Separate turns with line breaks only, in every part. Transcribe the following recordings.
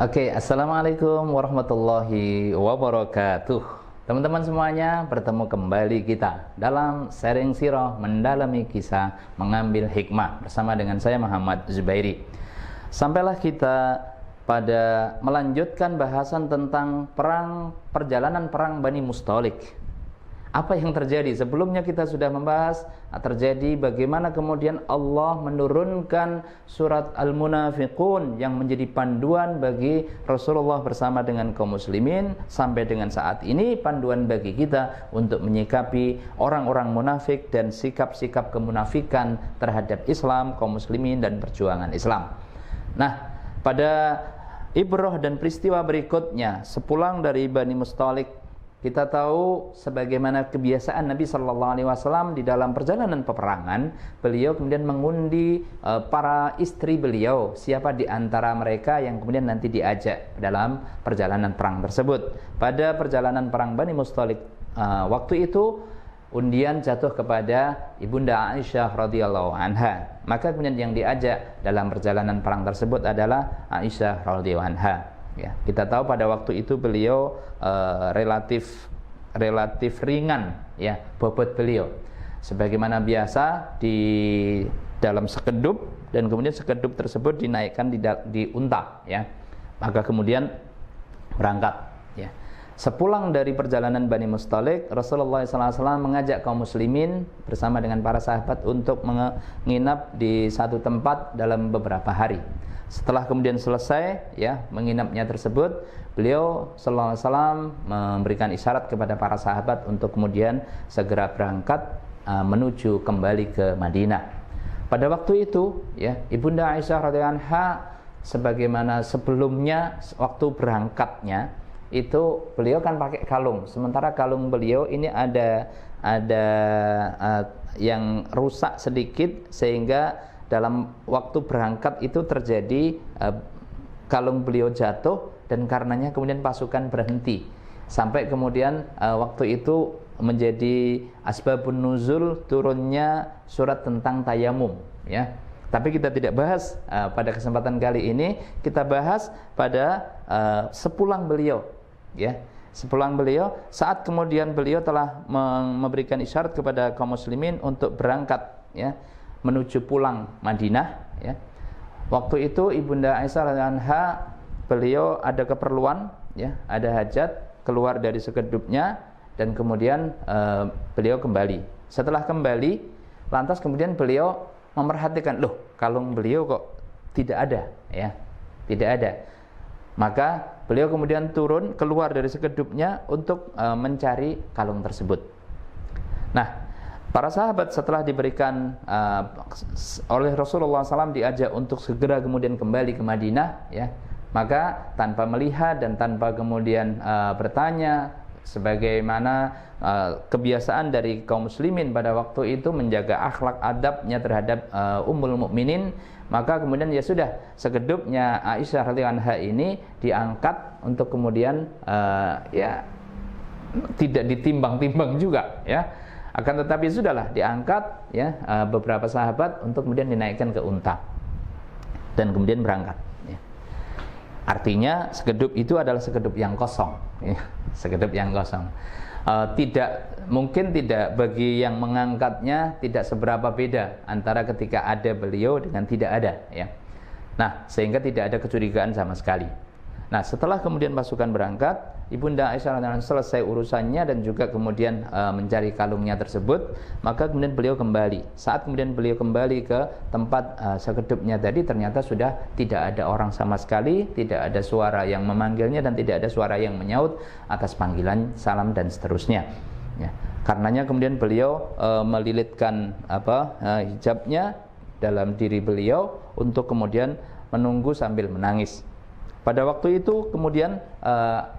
Oke, Assalamualaikum warahmatullahi wabarakatuh. Teman-teman semuanya, bertemu kembali kita dalam sharing sirah, mendalami kisah, mengambil hikmah bersama dengan saya Muhammad Zubairi. Sampailah kita pada melanjutkan bahasan tentang perjalanan perang Bani Mustalik. Apa yang terjadi? Sebelumnya kita sudah membahas terjadi bagaimana kemudian Allah menurunkan surat Al-Munafiqun yang menjadi panduan bagi Rasulullah bersama dengan kaum muslimin sampai dengan saat ini, panduan bagi kita untuk menyikapi orang-orang munafik dan sikap-sikap kemunafikan terhadap Islam, kaum muslimin dan perjuangan Islam. Nah, pada ibrah dan peristiwa berikutnya sepulang dari Bani Mustalik, kita tahu sebagaimana kebiasaan Nabi Shallallahu Alaihi Wasallam di dalam perjalanan peperangan, beliau kemudian mengundi para istri beliau, siapa di antara mereka yang kemudian nanti diajak dalam perjalanan perang tersebut. Pada perjalanan perang Bani Mustalik waktu itu, undian jatuh kepada Ibunda Aisyah radhiyallahu anha. Maka kemudian yang diajak dalam perjalanan perang tersebut adalah Aisyah radhiyallahu anha. Ya, kita tahu pada waktu itu beliau relatif ringan, ya, bobot beliau. Sebagaimana biasa di dalam sekedup, dan kemudian sekedup tersebut dinaikkan di unta, ya. Maka kemudian berangkat, ya. Sepulang dari perjalanan Bani Mustalik, Rasulullah SAW mengajak kaum muslimin bersama dengan para sahabat untuk menginap di satu tempat dalam beberapa hari. Setelah kemudian selesai, ya, menginapnya tersebut, beliau sallallahu alaihi wasallam memberikan isyarat kepada para sahabat untuk kemudian segera berangkat menuju kembali ke Madinah. Pada waktu itu, ya, Ibunda Aisyah radhiyallahu anha sebagaimana sebelumnya waktu berangkatnya itu beliau kan pakai kalung. Sementara kalung beliau ini ada yang rusak sedikit, sehingga dalam waktu berangkat itu terjadi kalung beliau jatuh, dan karenanya kemudian pasukan berhenti. Sampai kemudian waktu itu menjadi asbabun nuzul turunnya surat tentang tayamum, ya. Tapi kita tidak bahas pada kesempatan kali ini. Kita bahas pada sepulang beliau, ya. Sepulang beliau, saat kemudian beliau telah memberikan isyarat kepada kaum muslimin untuk berangkat, ya, menuju pulang Madinah, ya. Waktu itu Ibunda Aisyah radhiyallahu anha, beliau ada keperluan, ya, ada hajat, keluar dari sekedupnya, dan kemudian beliau kembali. Setelah kembali, lantas kemudian beliau memperhatikan, loh, kalung beliau kok tidak ada, ya, tidak ada. Maka beliau kemudian turun keluar dari sekedupnya untuk mencari kalung tersebut. Nah, para sahabat setelah diberikan oleh Rasulullah SAW diajak untuk segera kemudian kembali ke Madinah, ya, maka tanpa melihat dan tanpa kemudian bertanya, sebagaimana kebiasaan dari kaum muslimin pada waktu itu menjaga akhlak adabnya terhadap Ummul Mukminin, maka kemudian ya sudah, sekedupnya Aisyah radhiyallahu anha ini diangkat untuk kemudian ya tidak ditimbang-timbang juga, ya. Akan tetapi sudahlah diangkat, ya, beberapa sahabat untuk kemudian dinaikkan ke unta dan kemudian berangkat, ya. Artinya sekedup itu adalah sekedup yang kosong, ya, sekedup yang kosong. Mungkin tidak bagi yang mengangkatnya tidak seberapa beda antara ketika ada beliau dengan tidak ada, ya. Nah, sehingga tidak ada kecurigaan sama sekali. Nah, setelah kemudian pasukan berangkat, Ibunda Aisyah radhiyallahu anha selesai urusannya dan juga kemudian mencari kalungnya tersebut, maka kemudian beliau kembali. Saat kemudian beliau kembali ke tempat sekedupnya tadi, ternyata sudah tidak ada orang sama sekali, tidak ada suara yang memanggilnya dan tidak ada suara yang menyaut atas panggilan salam dan seterusnya, ya. Karenanya kemudian beliau melilitkan hijabnya dalam diri beliau untuk kemudian menunggu sambil menangis. Pada waktu itu kemudian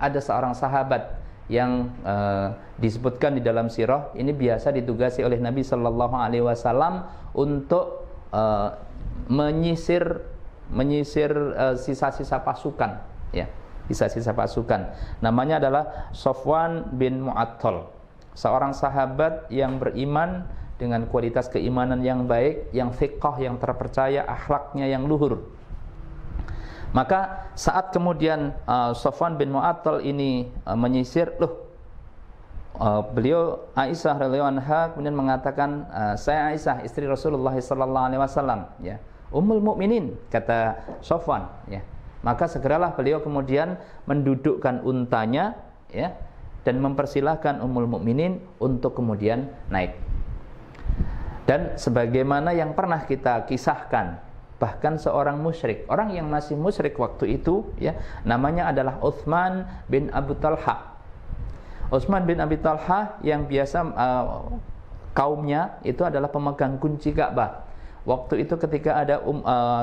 ada seorang sahabat yang disebutkan di dalam sirah, ini biasa ditugasi oleh Nabi Shallallahu Alaihi Wasallam untuk menyisir sisa-sisa pasukan, ya, sisa-sisa pasukan. Namanya adalah Safwan bin Mu'attal, seorang sahabat yang beriman dengan kualitas keimanan yang baik, yang thiqah, yang terpercaya, akhlaknya yang luhur. Maka saat kemudian Safwan bin Mu'attal ini menyisir, beliau Aisyah radhiyallahu anha kemudian mengatakan, saya Aisyah istri Rasulullah sallallahu alaihi wasallam, ya, Ummul Mukminin, kata Safwan, ya. Maka segeralah beliau kemudian mendudukkan untanya, ya, dan mempersilahkan Ummul Mukminin untuk kemudian naik. Dan sebagaimana yang pernah kita kisahkan, bahkan seorang musyrik, orang yang masih musyrik waktu itu, ya, namanya adalah Utsman bin Abi Talha. Utsman bin Abi Talha yang biasa kaumnya itu adalah pemegang kunci Ka'bah. Waktu itu ketika ada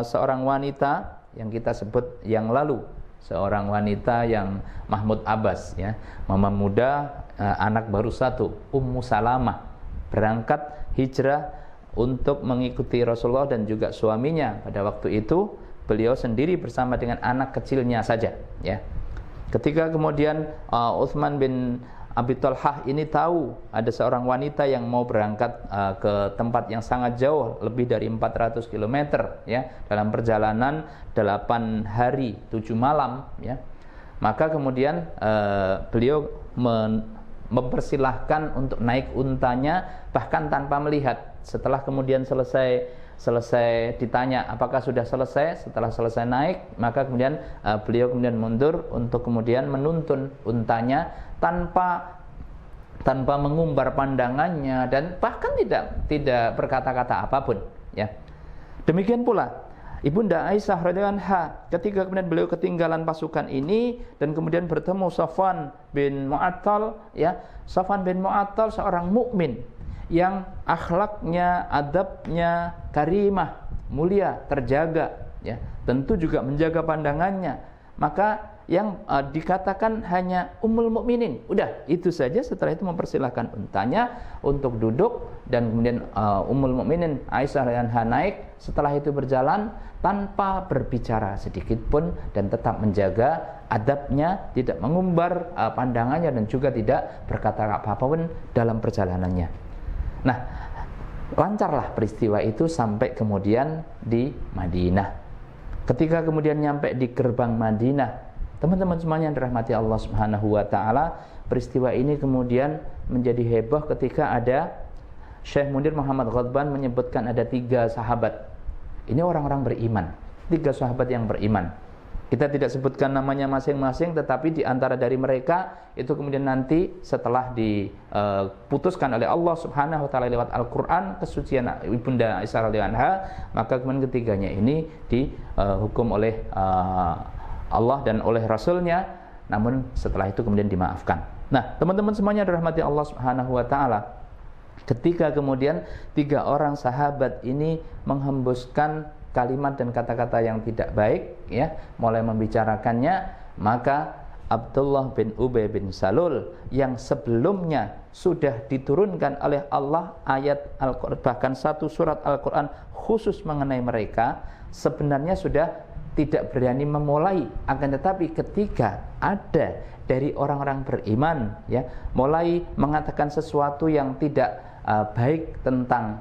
seorang wanita yang kita sebut yang lalu, seorang wanita yang Mahmud Abbas, ya, mama muda, anak baru satu, Ummu Salamah, berangkat hijrah untuk mengikuti Rasulullah dan juga suaminya. Pada waktu itu beliau sendiri bersama dengan anak kecilnya saja, ya. Ketika kemudian Utsman bin Abi Talhah ini tahu ada seorang wanita yang mau berangkat ke tempat yang sangat jauh, lebih dari 400 km, ya, dalam perjalanan 8 hari 7 malam, ya. Maka kemudian beliau mempersilahkan untuk naik untanya bahkan tanpa melihat. Setelah kemudian selesai ditanya apakah sudah selesai, setelah selesai naik, maka kemudian beliau kemudian mundur untuk kemudian menuntun untanya tanpa mengumbar pandangannya dan bahkan tidak berkata-kata apapun, ya. Demikian pula Ibunda Aisyah radhiyallahu anha ketika kemudian beliau ketinggalan pasukan ini dan kemudian bertemu Safwan bin Mu'attal, ya. Safwan bin Mu'attal seorang mukmin yang akhlaknya, adabnya karimah, mulia, terjaga, ya. Tentu juga menjaga pandangannya. Maka yang dikatakan hanya Ummul Mukminin. Udah, itu saja. Setelah itu mempersilahkan untanya untuk duduk dan kemudian Ummul Mukminin Aisyah radhiyallahu anha naik. Setelah itu berjalan tanpa berbicara sedikit pun dan tetap menjaga adabnya, tidak mengumbar pandangannya dan juga tidak berkata apa-apa pun dalam perjalanannya. Nah, lancarlah peristiwa itu sampai kemudian di Madinah. Ketika kemudian nyampe di gerbang Madinah, teman-teman semuanya yang dirahmati Allah Subhanahu wa taala, peristiwa ini kemudian menjadi heboh ketika ada Syekh Munir Muhammad Ghadban menyebutkan ada 3 sahabat. Ini orang-orang beriman, 3 sahabat yang beriman. Kita tidak sebutkan namanya masing-masing, tetapi di antara dari mereka itu kemudian nanti setelah diputuskan oleh Allah Subhanahu wa taala lewat Al-Qur'an kesucian Ibunda Aisyah radhiyallahu anha, maka kemudian ketiganya ini dihukum oleh Allah dan oleh Rasulnya, namun setelah itu kemudian dimaafkan. Nah, teman-teman semuanya dirahmati Allah Subhanahu wa taala, ketika kemudian 3 orang sahabat ini menghembuskan kalimat dan kata-kata yang tidak baik, ya, mulai membicarakannya, maka Abdullah bin Ubay bin Salul yang sebelumnya sudah diturunkan oleh Allah ayat Al-Qur'an, bahkan satu surat Al-Qur'an khusus mengenai mereka, sebenarnya sudah tidak berani memulai. Akan tetapi ketika ada dari orang-orang beriman, ya, mulai mengatakan sesuatu yang tidak baik tentang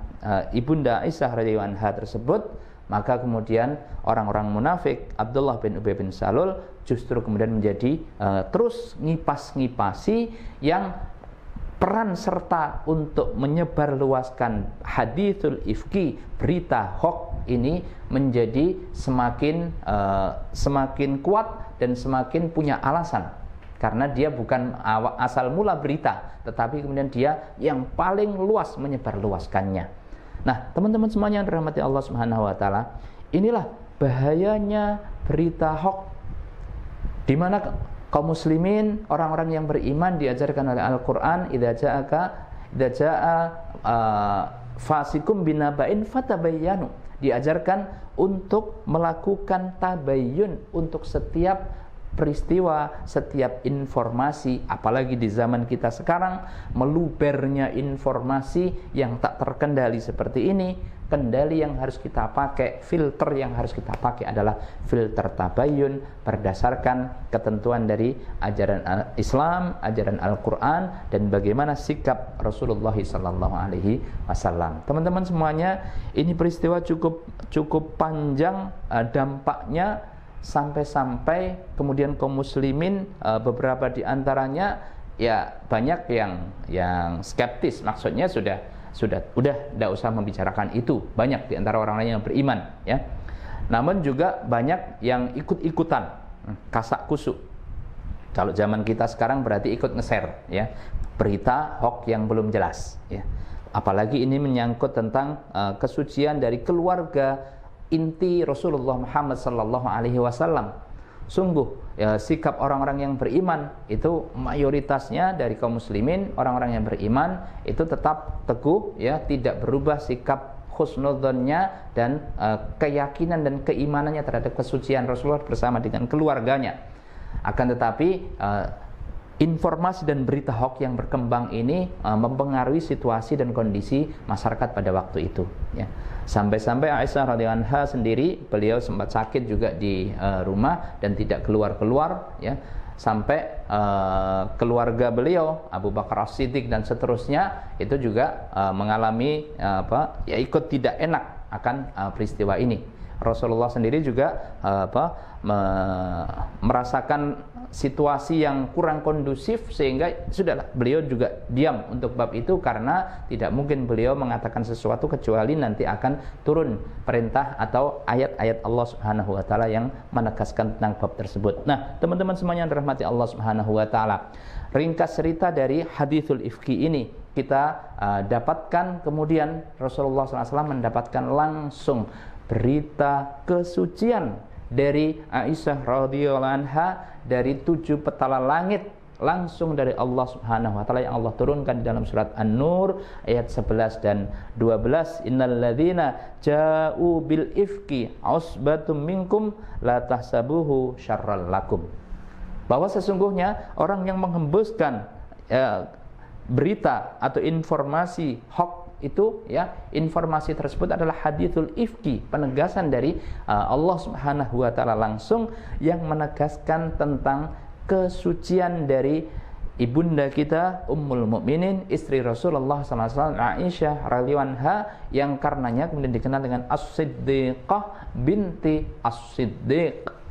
Ibunda Aisyah radhiyallahu anha tersebut, maka kemudian orang-orang munafik Abdullah bin Ubay bin Salul justru kemudian menjadi terus ngipas-ngipasi yang peran serta untuk menyebarluaskan haditsul ifki, berita hoax ini menjadi semakin kuat dan semakin punya alasan, karena dia bukan asal mula berita, tetapi kemudian dia yang paling luas menyebarluaskannya. Nah, teman-teman semuanya yang dirahmati Allah Subhanahu wa taala, inilah bahayanya berita hoax, di mana kaum muslimin, orang-orang yang beriman diajarkan oleh Al-Qur'an, idza jaa fasikum binaba'in fatabayyanu, diajarkan untuk melakukan tabayyun untuk setiap peristiwa, setiap informasi, apalagi di zaman kita sekarang melubernya informasi yang tak terkendali seperti ini. Kendali yang harus kita pakai, filter yang harus kita pakai adalah filter tabayyun berdasarkan ketentuan dari ajaran Islam, ajaran Al-Qur'an, dan bagaimana sikap Rasulullah SAW. Teman-teman semuanya, ini peristiwa cukup panjang dampaknya, sampai-sampai kemudian kaum muslimin beberapa di antaranya ya banyak yang skeptis, maksudnya udah tidak usah membicarakan itu, banyak di antara orang lain yang beriman ya. Namun juga banyak yang ikut-ikutan kasak kusuk. Kalau zaman kita sekarang berarti ikut nge-share ya berita hoax yang belum jelas ya. Apalagi ini menyangkut tentang kesucian dari keluarga inti Rasulullah Muhammad sallallahu alaihi wasallam. Sungguh ya, sikap orang-orang yang beriman itu mayoritasnya dari kaum muslimin, orang-orang yang beriman itu tetap teguh ya, tidak berubah sikap husnudzonnya dan keyakinan dan keimanannya terhadap kesucian Rasulullah bersama dengan keluarganya. Akan tetapi informasi dan berita hoax yang berkembang ini mempengaruhi situasi dan kondisi masyarakat pada waktu itu ya. Sampai-sampai Aisyah radhiyallahu anha sendiri, beliau sempat sakit juga di rumah dan tidak keluar-keluar ya. Sampai keluarga beliau Abu Bakar As-Siddiq dan seterusnya itu juga mengalami ya ikut tidak enak akan peristiwa ini. Rasulullah sendiri juga merasakan situasi yang kurang kondusif sehingga sudahlah beliau juga diam untuk bab itu, karena tidak mungkin beliau mengatakan sesuatu kecuali nanti akan turun perintah atau ayat-ayat Allah Subhanahu wa taala yang menegaskan tentang bab tersebut. Nah, teman-teman semuanya yang dirahmati Allah Subhanahu wa taala, ringkas cerita dari haditsul ifki ini kita dapatkan kemudian Rasulullah SAW mendapatkan langsung berita kesucian dari Aisyah radhiyallahu anha dari 7 petala langit, langsung dari Allah Subhanahu wa taala yang Allah turunkan di dalam surat An-Nur ayat 11 dan 12. Innalladzina ja'u bil ifki usbatum minkum la tahsabuhu syarral lakum. Bahwa sesungguhnya orang yang menghembuskan berita atau informasi hoax itu ya, informasi tersebut adalah haditsul ifki, penegasan dari Allah Subhanahu wa taala langsung yang menegaskan tentang kesucian dari ibunda kita Ummul Mukminin, istri Rasulullah SAW, Aisyah radhiyallahu anha, yang karenanya kemudian dikenal dengan As-Siddiqah binti As-Siddiq.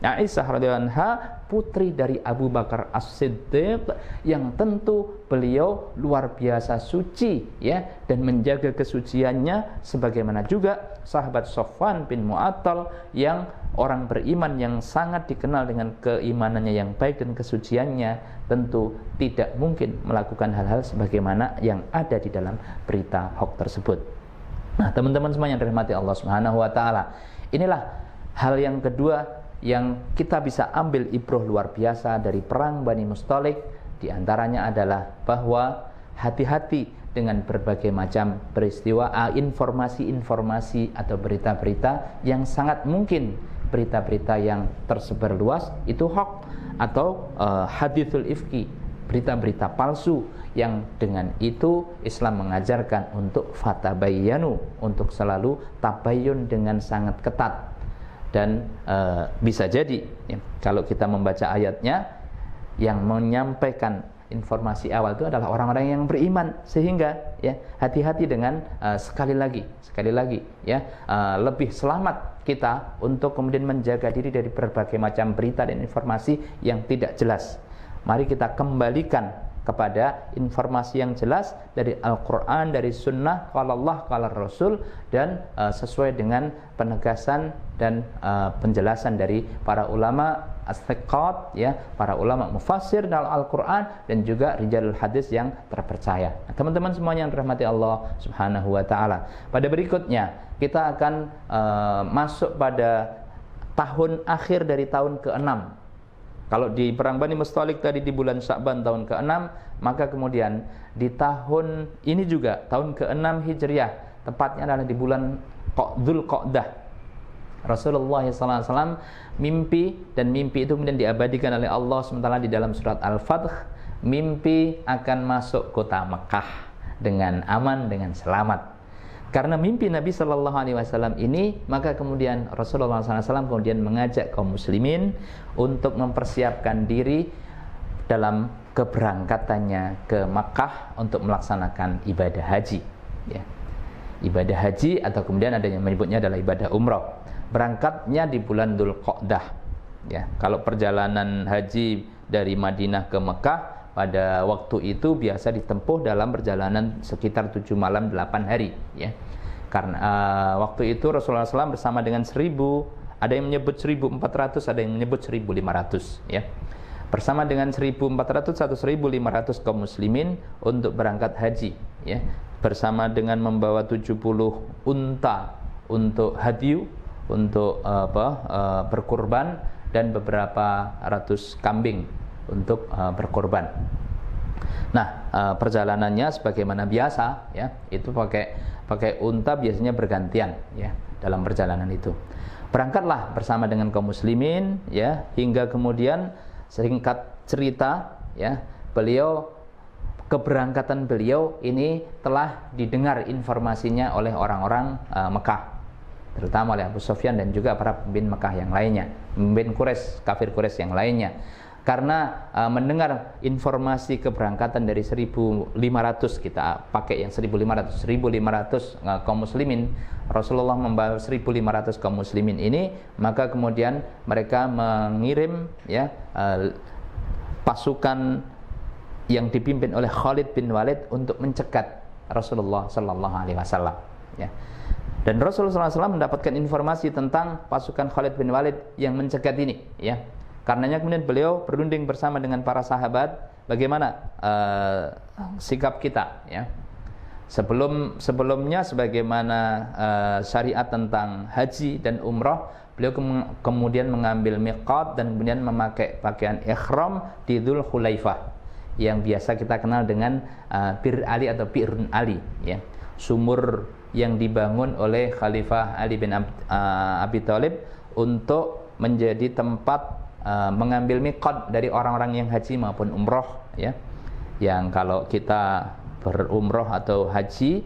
Aisyah radhiyallahu anha putri dari Abu Bakar As-Siddiq yang tentu beliau luar biasa suci ya, dan menjaga kesuciannya sebagaimana juga sahabat Sofwan bin Mu'attal yang orang beriman yang sangat dikenal dengan keimanannya yang baik dan kesuciannya tentu tidak mungkin melakukan hal-hal sebagaimana yang ada di dalam berita hoax tersebut. Nah, teman-teman semua yang dirahmati Allah Subhanahu wa taala, inilah hal yang kedua yang kita bisa ambil ibroh luar biasa dari perang Bani Mustalik. Di antaranya adalah bahwa hati-hati dengan berbagai macam peristiwa, informasi-informasi atau berita-berita yang sangat mungkin berita-berita yang tersebar luas itu hoax atau haditsul ifki, berita-berita palsu, yang dengan itu Islam mengajarkan untuk fatabayyanu, untuk selalu tabayyun dengan sangat ketat. Dan bisa jadi ya, kalau kita membaca ayatnya, yang menyampaikan informasi awal itu adalah orang-orang yang beriman, sehingga ya hati-hati dengan sekali lagi ya, lebih selamat kita untuk kemudian menjaga diri dari berbagai macam berita dan informasi yang tidak jelas. Mari kita kembalikan kepada informasi yang jelas dari Al-Quran, dari Sunnah, qala Allah, qala Rasul, dan sesuai dengan penegasan dan penjelasan dari para ulama as-thiqat ya, para ulama mufassir dalam Al-Quran dan juga rijalul hadis yang terpercaya. Nah, teman-teman semuanya yang dirahmati Allah Subhanahu wa taala, pada berikutnya kita akan masuk pada tahun akhir dari tahun ke-6. Kalau di perang Bani Mustalik tadi di bulan Sya'ban tahun ke-6, maka kemudian di tahun ini juga tahun ke-6 Hijriah, tepatnya adalah di bulan Dzulqa'dah, Rasulullah SAW mimpi, dan mimpi itu kemudian diabadikan oleh Allah sementara di dalam surat Al-Fath, mimpi akan masuk kota Mekah dengan aman, dengan selamat. Karena mimpi Nabi Shallallahu Alaihi Wasallam ini, maka kemudian Rasulullah SAW kemudian mengajak kaum muslimin untuk mempersiapkan diri dalam keberangkatannya ke Makkah untuk melaksanakan ibadah haji. Ya. Ibadah haji atau kemudian ada yang menyebutnya adalah ibadah umrah. berangkatnya di bulan Dzulqa'dah. Ya, kalau perjalanan haji dari Madinah ke Mekah pada waktu itu biasa ditempuh dalam perjalanan sekitar 7 malam 8 hari, ya. Karena waktu itu Rasulullah SAW bersama dengan 1000, ada yang menyebut 1400, ada yang menyebut 1500, ya. Bersama dengan 1400 atau 1500 kaum muslimin untuk berangkat haji, ya. Bersama dengan membawa 70 unta untuk hadiu, untuk berkurban, dan beberapa ratus kambing untuk berkorban. Nah, perjalanannya sebagaimana biasa, ya, itu pakai unta biasanya bergantian, ya, dalam perjalanan itu. Berangkatlah bersama dengan kaum muslimin, ya, hingga kemudian singkat cerita, ya, keberangkatan beliau ini telah didengar informasinya oleh orang-orang Mekah, terutama oleh Abu Sufyan dan juga para pemimpin Mekah yang lainnya, pemimpin Quraisy, kafir Quraisy yang lainnya. Karena mendengar informasi keberangkatan dari 1500, kita pakai yang 1500 kaum muslimin, Rasulullah membawa 1500 kaum muslimin ini, maka kemudian mereka mengirim, ya, pasukan yang dipimpin oleh Khalid bin Walid untuk mencegat Rasulullah sallallahu alaihi wasallam, ya. Dan Rasulullah SAW mendapatkan informasi tentang pasukan Khalid bin Walid yang mencegat ini, ya. Karenanya kemudian beliau berunding bersama dengan para sahabat, bagaimana sikap kita, ya. Sebelumnya sebagaimana syariat tentang haji dan umrah, beliau kemudian mengambil miqat dan kemudian memakai pakaian ihram di Dzul Khulaifah, yang biasa kita kenal dengan Bir Ali atau Bi'run Ali, ya. Sumur yang dibangun oleh Khalifah Ali bin Abi Thalib untuk menjadi tempat mengambil miqat dari orang-orang yang haji maupun umroh, ya. Yang kalau kita berumroh atau haji,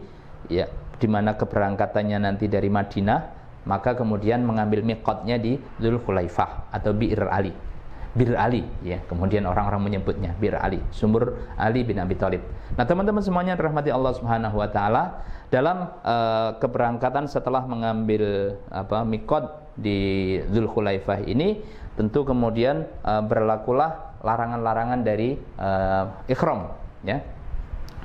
ya, di mana keberangkatannya nanti dari Madinah, maka kemudian mengambil miqatnya di Dzul Khulaifah atau Bir Ali. Bir Ali, ya, kemudian orang-orang menyebutnya Bir Ali, sumur Ali bin Abi Thalib. Nah, teman-teman semuanya rahmati Allah Subhanahu wa taala, dalam keberangkatan setelah mengambil miqat di Dzul Khulaifah ini, tentu kemudian berlakulah larangan-larangan dari ihram, ya.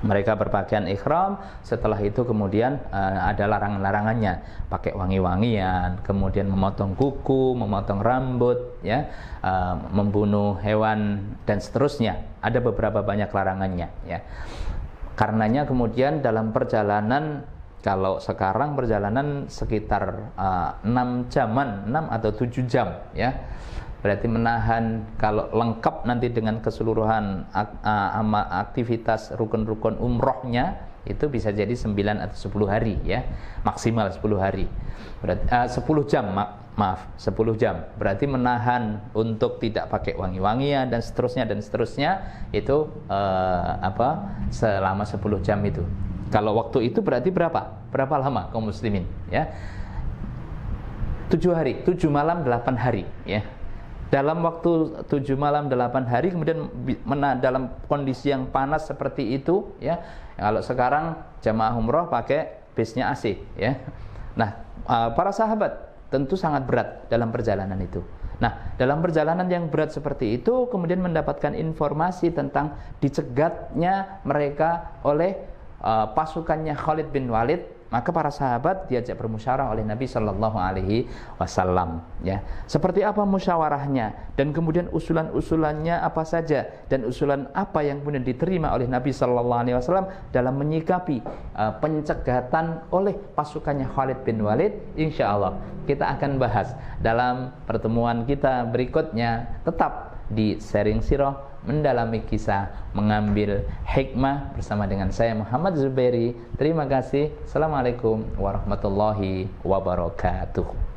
Mereka berpakaian ihram, setelah itu kemudian ada larangan-larangannya, pakai wangi-wangian, kemudian memotong kuku, memotong rambut, ya, membunuh hewan dan seterusnya. Ada beberapa banyak larangannya, ya. Karenanya kemudian dalam perjalanan, kalau sekarang perjalanan sekitar 6 atau 7 jam, ya. Berarti menahan, kalau lengkap nanti dengan keseluruhan aktivitas rukun-rukun umrohnya, itu bisa jadi 9 atau 10 hari, ya, maksimal 10 hari. Berarti 10 jam, maaf 10 jam. Berarti menahan untuk tidak pakai wangi-wangian dan seterusnya itu selama 10 jam itu. Kalau waktu itu berarti berapa lama kaum muslimin, ya? 7 hari, 7 malam 8 hari, ya. Dalam waktu 7 malam 8 hari, kemudian dalam kondisi yang panas seperti itu, ya. Kalau sekarang jamaah umroh pakai bisnya AC, ya. Nah, para sahabat tentu sangat berat dalam perjalanan itu. Nah, dalam perjalanan yang berat seperti itu, kemudian mendapatkan informasi tentang dicegatnya mereka oleh pasukannya Khalid bin Walid. Maka para sahabat diajak bermusyawarah oleh Nabi Shallallahu Alaihi Wasallam, ya. Seperti apa musyawarahnya, dan kemudian usulan-usulannya apa saja, dan usulan apa yang kemudian diterima oleh Nabi Shallallahu Alaihi Wasallam dalam menyikapi pencegatan oleh pasukannya Khalid bin Walid. Insya Allah kita akan bahas dalam pertemuan kita berikutnya, tetap di Sharing Sirah, mendalami kisah, mengambil hikmah bersama dengan saya Muhammad Zubairi. Terima kasih. Assalamualaikum warahmatullahi wabarakatuh.